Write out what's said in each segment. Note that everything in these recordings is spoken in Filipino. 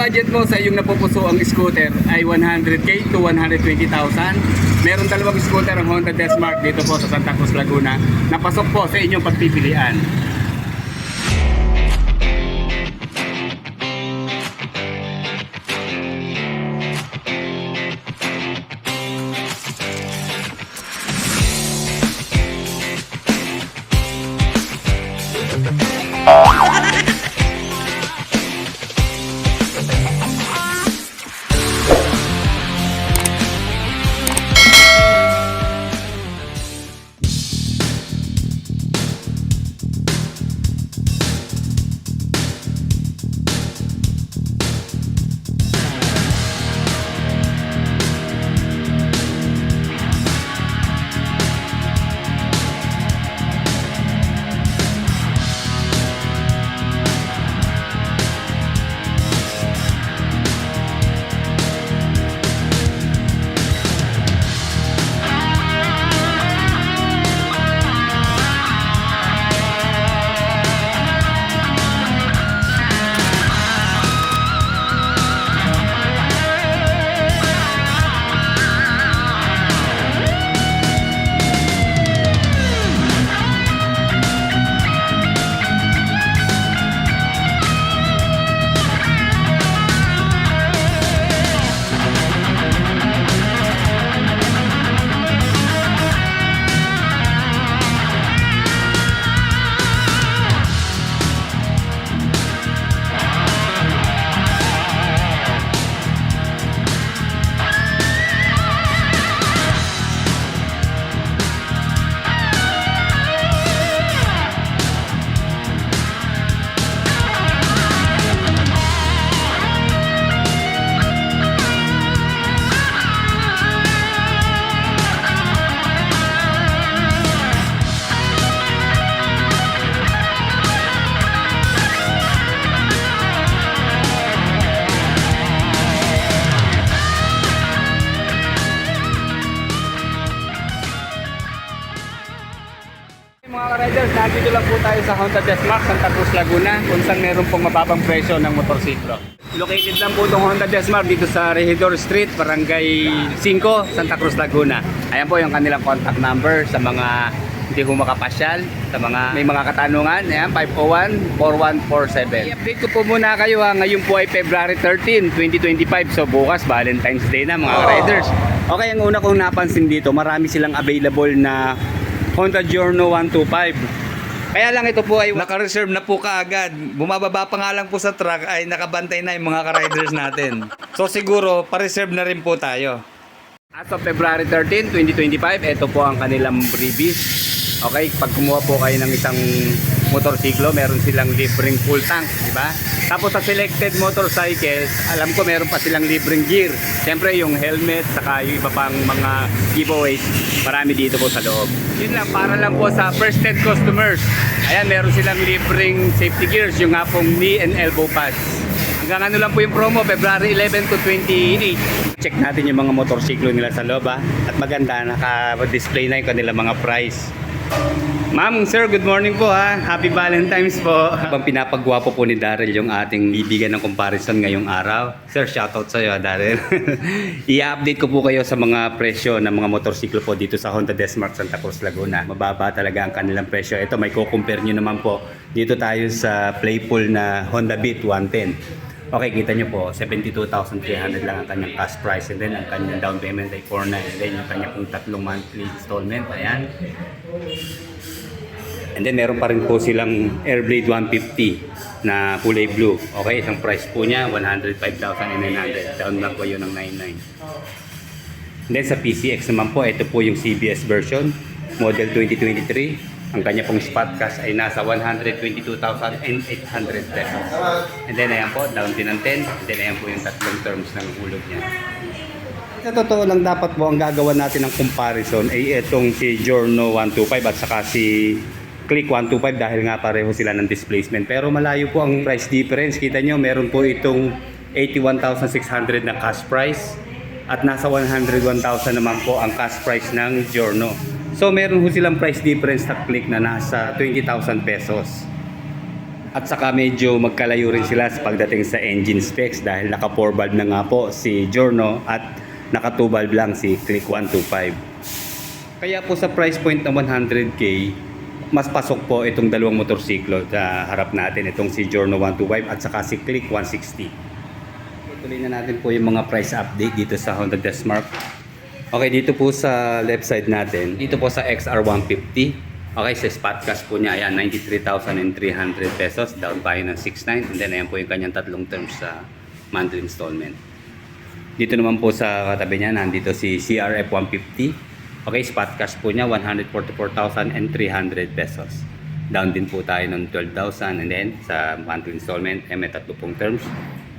budget mo sa iyong napupuso ang scooter ay 100k to 120,000. Meron dalawang scooter ang Honda Desmark dito po sa Santa Cruz, Laguna. Napasok po sa inyong pagpipilian. Mga ka-riders, nandito lang po tayo sa Honda Desmark, Santa Cruz, Laguna, kung saan meron pong mababang presyo ng motorsiklo. Located lang po itong Honda Desmark dito sa Regidor Street, Barangay 5, Santa Cruz, Laguna. Ayan po yung kanilang contact number sa mga hindi po makapasyal, sa mga may mga katanungan. Ayan, 501-4147. I-update ko po muna kayo ha. Ngayon po ay February 13, 2025. So bukas, Valentine's Day na mga riders. Okay, ang una kong napansin dito, marami silang available na Honda Giorno 125. Kaya lang ito po ay naka-reserve na po kaagad. Bumababa pa nga lang po sa truck ay nakabantay na yung mga ka-riders natin. So siguro, pa-reserve na rin po tayo. As of February 13, 2025, ito po ang kanilang freebies. Okay, pag kumuha po kayo ng isang motorsiklo, meron silang libreng full tank, di ba? Tapos sa selected motorcycles, alam ko meron pa silang libreng gear. Siyempre yung helmet, saka yung iba pang mga giveaways, marami dito po sa loob. Yun lang, para lang po sa first 10 customers. Ayan, meron silang libreng safety gears, yung nga pong knee and elbow pads. Hanggang ano lang po yung promo, February 11 to 28. Check natin yung mga motorsiklo nila sa loob ha. At maganda, naka-display na yung kanilang mga price. Ma'am, sir, good morning po ha. Happy Valentine's po. Habang pinapagwapo po ni Daryl yung ating bibigyan ng comparison ngayong araw. Sir, shoutout sa iyo, Daryl. I-update ko po kayo sa mga presyo ng mga motorsiklo po dito sa Honda Desmark Santa Cruz, Laguna. Mababa talaga ang kanilang presyo. Ito, may co-compare nyo naman po. Dito tayo sa playful na Honda Beat 110. Okay, kita nyo po, 72,300 lang ang kanyang cash price, and then ang kanyang down payment ay 4,900, and then yung kanyang pong 3 monthly installment, ayan. And then meron pa rin po silang Airblade 150 na kulay blue. Okay, isang price po niya 105,900, down lang po yun ng 99. And then sa PCX naman po, ito po yung CBS version, model 2023. Ang kanya pong spot cash ay nasa 122,800 pesos. And then ayan po, down din ng 10. And then ayan po yung tatlong terms ng hulog niya. Sa totoo lang, dapat po ang gagawa natin ng comparison ay itong si Giorno 125 at saka si Click 125 dahil nga pareho sila ng displacement. Pero malayo po ang price difference. Kita nyo, meron po itong 81,600 na cash price at nasa 101,000 naman po ang cash price ng Giorno. So meron po silang price difference na Click na nasa 20,000 pesos. At saka medyo magkalayo rin sila sa pagdating sa engine specs dahil naka 4 valve na nga po si Giorno at naka 2 valve lang si Click 125. Kaya po sa price point na 100k, mas pasok po itong dalawang motorsiklo sa harap natin, itong si Giorno 125 at saka si Click 160. Tuloy na natin po yung mga price update dito sa Honda Desmark. Okay, dito po sa left side natin, dito po sa XR 150. Okay, sa spot cash po niya, ayan, 93,300 pesos, down tayo ng 6,900, and then ayan po yung kanyang tatlong terms sa monthly installment. Dito naman po sa katabi niya, nandito si CRF 150. Okay, spot cash po niya, 144,300 pesos. Down din po tayo ng 12,000, and then sa monthly installment, may tatlo pong terms,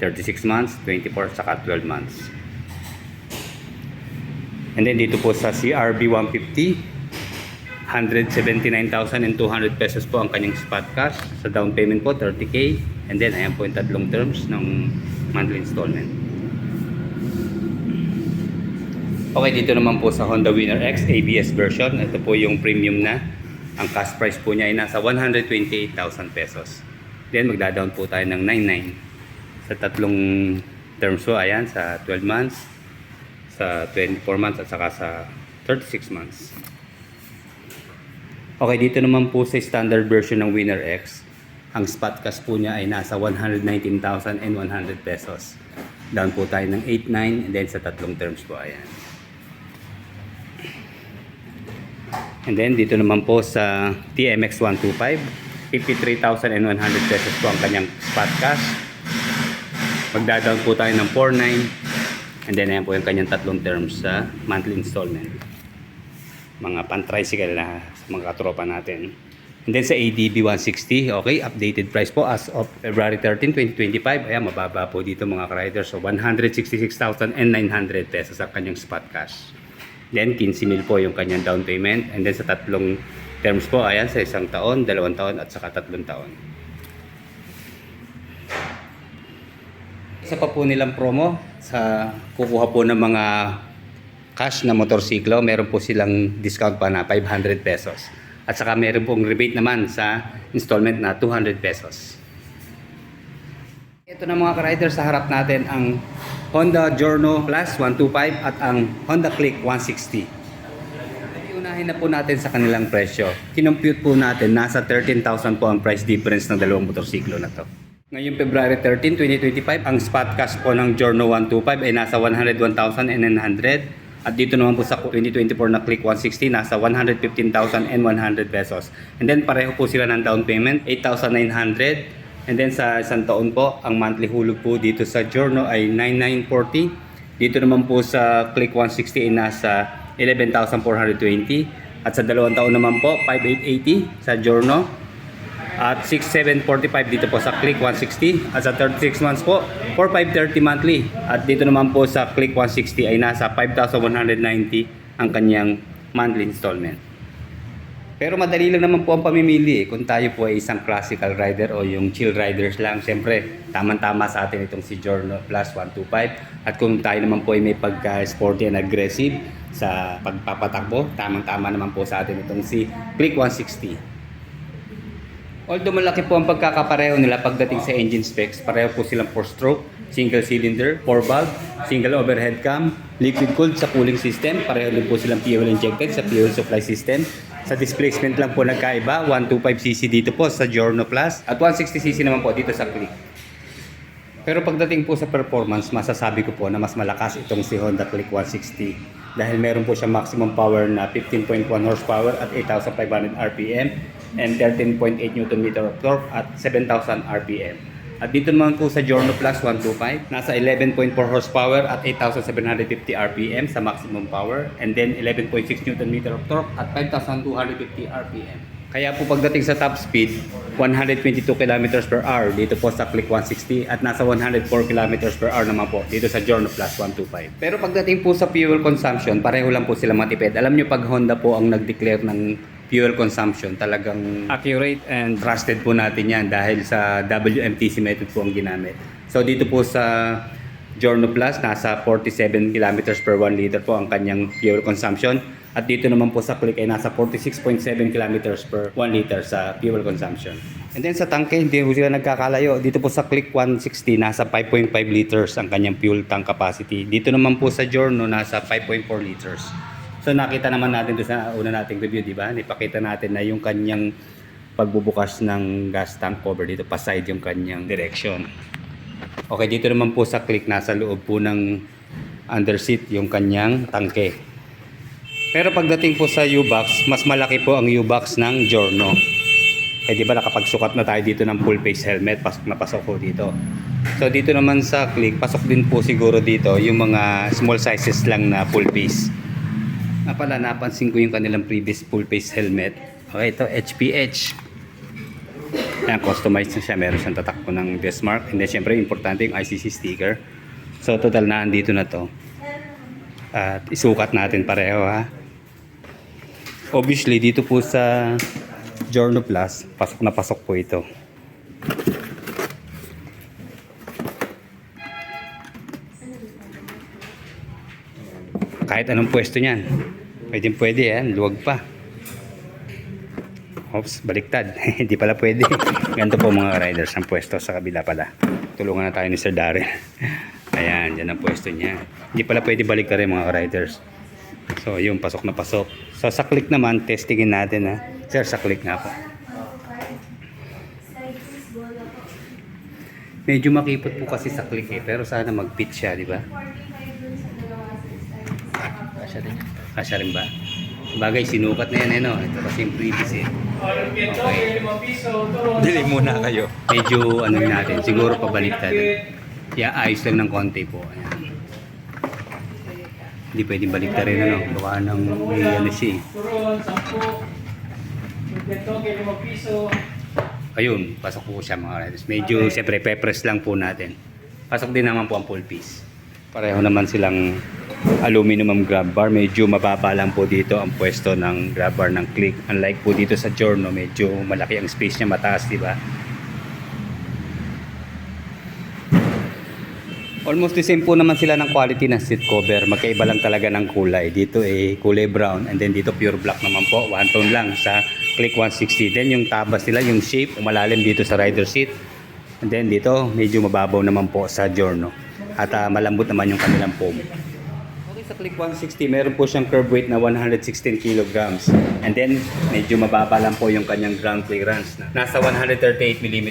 36 months, 24, saka 12 months. And then dito po sa CRB 150, 179,200 pesos po ang kanyang spot cash. Sa down payment po 30k, and then ayan po yung tatlong terms ng monthly installment. Okay, dito naman po sa Honda Winner X ABS version, ito po yung premium na. Ang cash price po niya ay nasa 128,000 pesos. Then magda-down po tayo ng 99 sa tatlong terms po, ayan, sa 12 months, sa 24 months at saka sa 36 months. Okay, dito naman po sa standard version ng Winner X, ang spot cash po niya ay nasa 119,100 pesos. Down po tayo ng 8,900, and then sa tatlong terms po, ayan. And then dito naman po sa TMX 125, 53,100 pesos po ang kanyang spot cash. Magda-down po tayo ng 4,900, and then ayan po yung kanyang tatlong terms sa monthly installment. Mga pan-tricycle na mga katropa natin. And then sa ADB 160, okay, updated price po as of February 13, 2025. Ayan, mababa po dito mga ka-riders. So 166,900 pesos ang kanyang spot cash. Then 15,000 po yung kanyang down payment. And then sa tatlong terms po, ayan, sa 1 taon, 2 taon at saka 3 taon. Isa pa po nilang promo sa kukuha po ng mga cash na motorsiklo, meron po silang discount pa na 500 pesos. At saka meron pong rebate naman sa installment na 200 pesos. Ito na mga ka-riders, sa harap natin ang Honda Giorno Plus 125 at ang Honda Click 160. Iunahin na po natin sa kanilang presyo. Kinompute po natin, nasa 13,000 po ang price difference ng dalawang motorsiklo na to. Ngayong February 13, 2025, ang spot cash po ng Giorno 125 ay nasa 101,900. At dito naman po sa 2024 na Click 160, nasa 115,100 pesos. And then pareho po sila ng down payment, 8,900. And then sa 1 taon po, ang monthly hulog po dito sa Giorno ay 9,940. Dito naman po sa Click 160 ay nasa 11,420. At sa 2 taon naman po, 5,880 sa Giorno. At 6,745 dito po sa Click 160. At sa 36 months po, 4,530 monthly. At dito naman po sa Click 160 ay nasa 5,190 ang kanyang monthly installment. Pero madali lang naman po ang pamimili kung tayo po ay isang classical rider o yung chill riders lang. Siyempre, tamang-tama sa atin itong si Giorno Plus 125. At kung tayo naman po ay may pagka-sporty and aggressive sa pagpapatakbo, tamang-tama naman po sa atin itong si Click 160. Although malaki po ang pagkakapareho nila pagdating sa engine specs, pareho po silang 4-stroke, single cylinder, 4-valve, single overhead cam, liquid cooled sa cooling system, pareho din po silang fuel injected sa fuel supply system. Sa displacement lang po nagkaiba, 125cc dito po sa Giorno Plus at 160cc naman po dito sa Click. Pero pagdating po sa performance, masasabi ko po na mas malakas itong si Honda Click 160 dahil meron po siya maximum power na 15.1 horsepower at 8,500 RPM and 13.8 Nm of torque at 7,000 RPM. At dito naman po sa Giorno Plus 125, nasa 11.4 horsepower at 8,750 RPM sa maximum power and then 11.6 Nm of torque at 5,250 RPM. Kaya po pagdating sa top speed, 122 km per hour dito po sa Click 160 at nasa 104 km per hour naman po dito sa Giorno Plus 125. Pero pagdating po sa fuel consumption, pareho lang po sila matipid. Alam nyo pag Honda po ang nag-declare ng fuel consumption, talagang accurate and trusted po natin yan dahil sa WMTC method po ang ginamit. So dito po sa Giorno Plus, nasa 47 km per 1 liter po ang kanyang fuel consumption. At dito naman po sa Click ay nasa 46.7 kilometers per 1 liter sa fuel consumption. And then sa tangke, hindi po sila nagkakalayo. Dito po sa Click 160, nasa 5.5 liters ang kanyang fuel tank capacity. Dito naman po sa Giorno, nasa 5.4 liters. So nakita naman natin doon sa una nating review, di ba? Ipakita natin na yung kanyang pagbubukas ng gas tank cover dito, pa-side yung kanyang direction. Okay, dito naman po sa Click, nasa loob po ng underseat yung kanyang tangke. Pero pagdating po sa U-Box, mas malaki po ang U-Box ng Giorno. Eh di ba nakapagsukat na tayo dito ng full face helmet, pasok na pasok po dito. So dito naman sa Click, pasok din po siguro dito yung mga small sizes lang na full face. Pala napansin ko yung kanilang previous full face helmet. Okay, ito HPH. Ayan, customized na siya. Meron siyang tatak po ng Desmark. And then syempre importante yung ICC sticker. So total na andito na to. At isukat natin pareho ha. Obviously dito po sa Giorno Plus, pasok na pasok po ito. Kahit anong pwesto niyan. Pwede yan, luwag pa. Oops, baliktad. Hindi pala pwede. Ganito po mga riders ang pwesto sa kabila pala. Tulungan na tayo ni Sir Darren. Ayan, yan ang pwesto niya. Hindi pala pwede baliktad rin mga riders. So, yung pasok na pasok. So, sa Click naman, testingin natin ha. Sir, sa Click nga po. Medyo makipot po kasi sa Click eh. Pero sana mag-fit siya, di ba? Kasya rin ba? Bagay, sinukat na yan eh, no? Ito kasi yung previous eh. Okay. Bili muna kayo. Medyo ano natin, siguro pabaliktad. Kaya ayos lang ng konti po. Ayan. Hindi pwedeng baliktad rin ano. Gawa ng may ano siya eh. Ayun, pasok po siya mga riders. Medyo siyempre pe-press lang po natin. Pasok din naman po ang full piece. Pareho naman silang aluminum grab bar. Medyo mababa lang po dito ang pwesto ng grab bar ng Click. Unlike po dito sa Giorno, medyo malaki ang space niya, mataas, di ba? Almost the same po naman sila ng quality ng seat cover. Magkaiba lang talaga ng kulay. Dito kulay brown and then dito pure black naman po. One tone lang sa Click 160. Then yung tabas nila, yung shape, umalalim dito sa rider seat. And then dito, medyo mababaw naman po sa Giorno. At malambot naman yung kanilang foam. Okay, sa Click 160, meron po siyang curb weight na 116 kilograms. And then, medyo mababa lang po yung kanyang ground clearance. Nasa 138 mm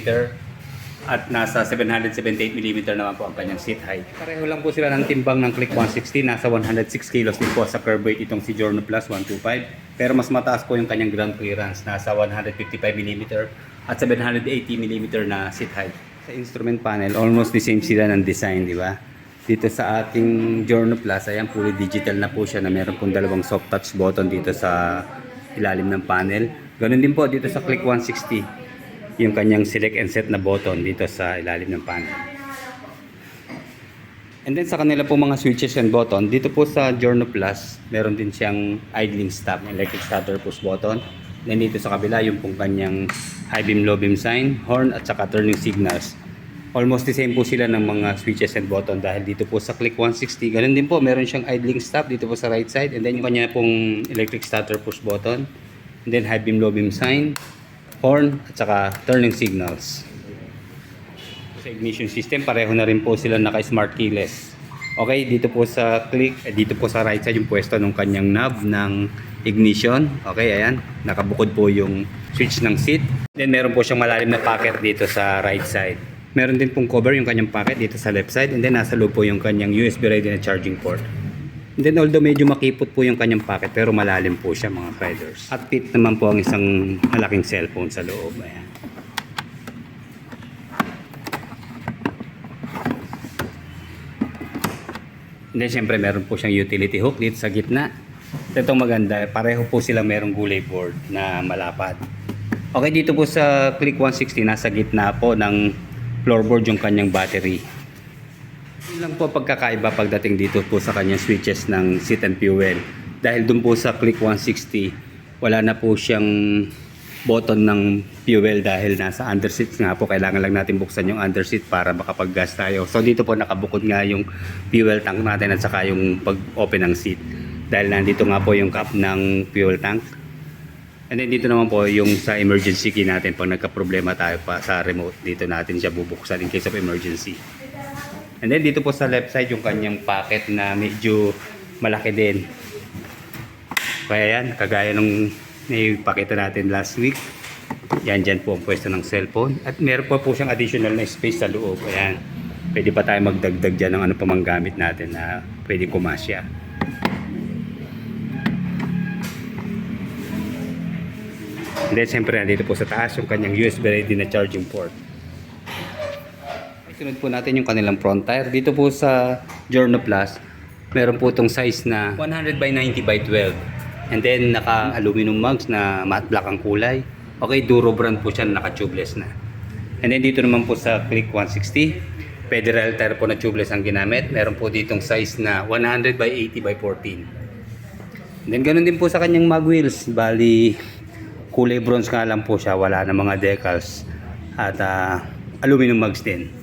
at nasa 778mm naman po ang kanyang seat height. Pareho lang po sila ng timbang ng Click 160. Nasa 106 kilos din po sa curb weight itong si Giorno Plus 125. Pero mas mataas po yung kanyang ground clearance. Nasa 155mm at 780mm na seat height. Sa instrument panel, almost the same sila ng design, di ba? Dito sa ating Giorno Plus, ayan, fully digital na po siya na meron pong dalawang soft touch button dito sa ilalim ng panel. Ganun din po dito sa Click 160. Yung kanyang select and set na button dito sa ilalim ng panel. And then sa kanila po mga switches and button, dito po sa Giorno Plus, meron din siyang idling stop, electric starter push button. Then dito sa kabila, yung pong kanyang high beam, low beam sign, horn at saka turning signals. Almost the same po sila ng mga switches and button dahil dito po sa Click 160, ganun din po, meron siyang idling stop dito po sa right side. And then yung kanya pong electric starter push button. And then high beam, low beam sign, horn at saka turning signals. Sa ignition system, pareho na rin po sila naka-smart keyless. Okay, dito po sa Click, dito po sa right side yung pwesto ng kanyang knob ng ignition. Okay, ayan, nakabukod po yung switch ng seat. Then meron po siyang malalim na pocket dito sa right side. Meron din pong cover yung kanyang pocket dito sa left side. And then nasa loob po yung kanyang USB ready na charging port. And then although medyo makipot po yung kanyang pocket, pero malalim po siya mga riders. At fit naman po ang isang malaking cellphone sa loob. Ayan. And then syempre meron po siyang utility hook dito sa gitna. Itong maganda, pareho po silang merong gulay board na malapad. Okay, dito po sa Click 160, nasa gitna po ng floorboard yung kanyang battery. Yun lang po pagkakaiba pagdating dito po sa kanyang switches ng seat and fuel. Dahil dun po sa Click 160, wala na po siyang button ng fuel dahil nasa underseat nga po. Kailangan lang natin buksan yung underseat para makapag-gas tayo. So dito po nakabukod nga yung fuel tank natin at saka yung pag-open ng seat. dahil nandito nga po yung cap ng fuel tank. And then dito naman po yung sa emergency key natin. Pag nagka-problema tayo pa sa remote, dito natin siya bubuksan in case of emergency. And then dito po sa left side yung kanyang pocket na medyo malaki din. Kaya yan, kagaya nung naipakita natin last week. Yan, dyan po ang pwesto ng cellphone. At meron po siyang additional na space sa loob. Ayan, pwede pa tayo magdagdag dyan ng ano pa mang gamit natin na pwede kumasya. And then siyempre nandito po sa taas yung kanyang USB ready na charging port. Sunod po natin yung kanilang front tire. Dito po sa Giorno Plus, meron po itong size na 100 by 90 by 12. And then naka-aluminum mugs na matte black ang kulay. Okay, Duro brand po siya, naka-tubeless na. And then dito naman po sa Click 160, federal tire po na tubeless ang ginamit. Meron po ditong size na 100 by 80 by 14. And then ganun din po sa kanyang mag wheels. Bali, kulay bronze nga lang po siya, wala na mga decals at aluminum mugs din.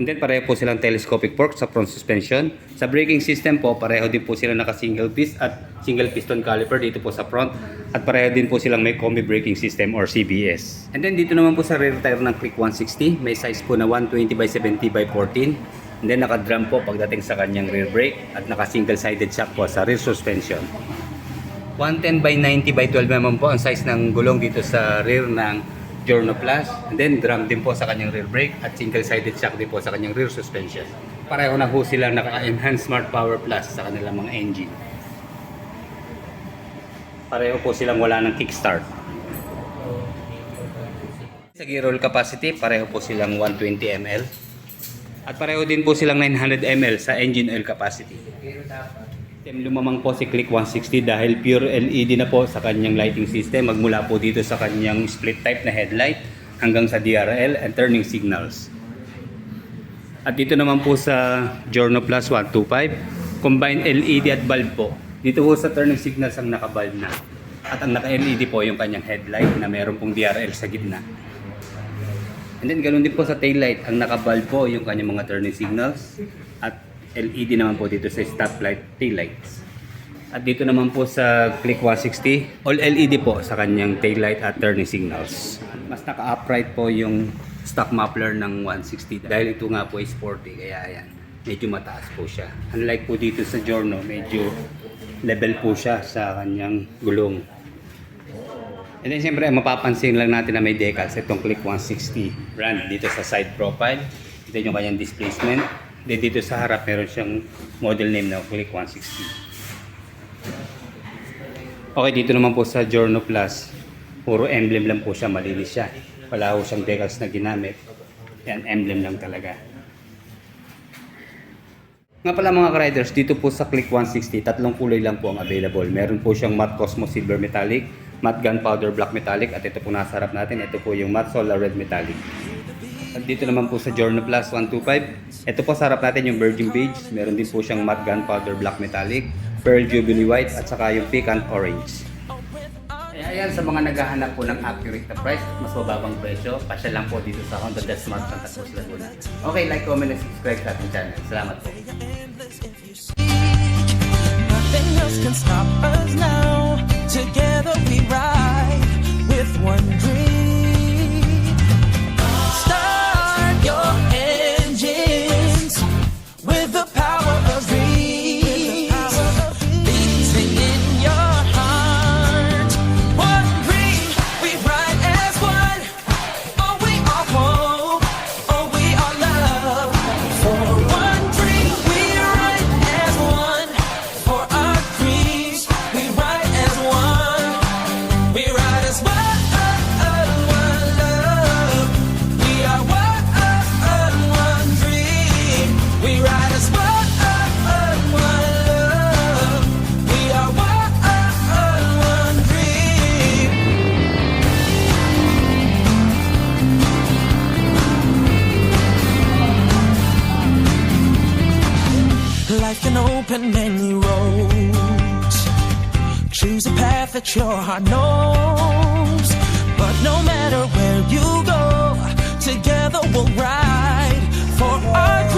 And then pareho po silang telescopic fork sa front suspension. Sa braking system po, pareho din po sila naka single piston at single piston caliper dito po sa front. At pareho din po silang may combi braking system or CBS. And then dito naman po sa rear tire ng Click 160, may size po na 120 by 70 by 14. And then naka-drum po pagdating sa kanyang rear brake at naka single sided shock po sa rear suspension. 110 by 90 by 12 naman po ang size ng gulong dito sa rear ng Giorno Plus. And then drum din po sa kanyang rear brake at single-sided shock din po sa kanyang rear suspension. Pareho na po silang naka-enhanced Smart Power Plus sa kanilang mga engine. Pareho po silang wala ng kickstart. Sa gear roll capacity, pareho po silang 120 ml. At pareho din po silang 900 ml sa engine oil capacity. Lumamang po si Click 160 dahil pure LED na po sa kanyang lighting system. Magmula po dito sa kanyang split type na headlight hanggang sa DRL and turning signals. At dito naman po sa Giorno Plus 125, combined LED at bulb po. Dito po sa turning signals ang naka-bulb na. At ang naka-LED po yung kanyang headlight na meron pong DRL sa gitna. And then ganoon din po sa taillight, ang naka-bulb po yung kanyang mga turning signals. At LED naman po dito sa stoplight taillights. At dito naman po sa Click 160, all LED po sa kanyang taillight at turning signals. Mas naka-upright po yung stock muffler ng 160 dahil ito nga po ay sporty, kaya ayan, medyo mataas po siya. Unlike po dito sa Giorno, medyo level po siya sa kanyang gulong. And then siyempre mapapansin lang natin na may decals itong Click 160 brand dito sa side profile. Ito yung kanyang displacement. Dito sa harap meron siyang model name na Click 160. Okay, dito naman po sa Giorno Plus, puro emblem lang po siya, malinis siya. Wala po siyang decals na ginamit. Yan, emblem lang talaga. Nga pala mga riders, dito po sa Click 160, tatlong kulay lang po ang available. Meron po siyang matte Cosmo Silver Metallic, matte Gunpowder Black Metallic, at ito po nasa harap natin, ito po yung matte Solar Red Metallic. At dito naman po sa Giorno Plus 125, ito po sa harap natin yung Virgin Beige, meron din po siyang matte Gunpowder Black Metallic, Pearl Jubilee White, at saka yung Pecan Orange. Ayan, sa mga naghahanap po ng accurate na price at mas mababang presyo, pasya lang po dito sa Honda Del Smart Santa Cruz, Laguna. Okay, like, comment, and subscribe sa ating channel. Salamat po. Nothing else can stop us now. Together we ride with one dream. Start your engines with the power of dreams. Beating in your heart. One dream, we ride as one. Oh, we are hope. Oh, we are love. For one dream, we ride as one. For our dreams, we ride as one. We ride as one. One love. We are one dream. We ride as one. One love. We are one dream. Life can open many roads. Choose a path that your heart knows. But no matter where you go, together we'll ride for our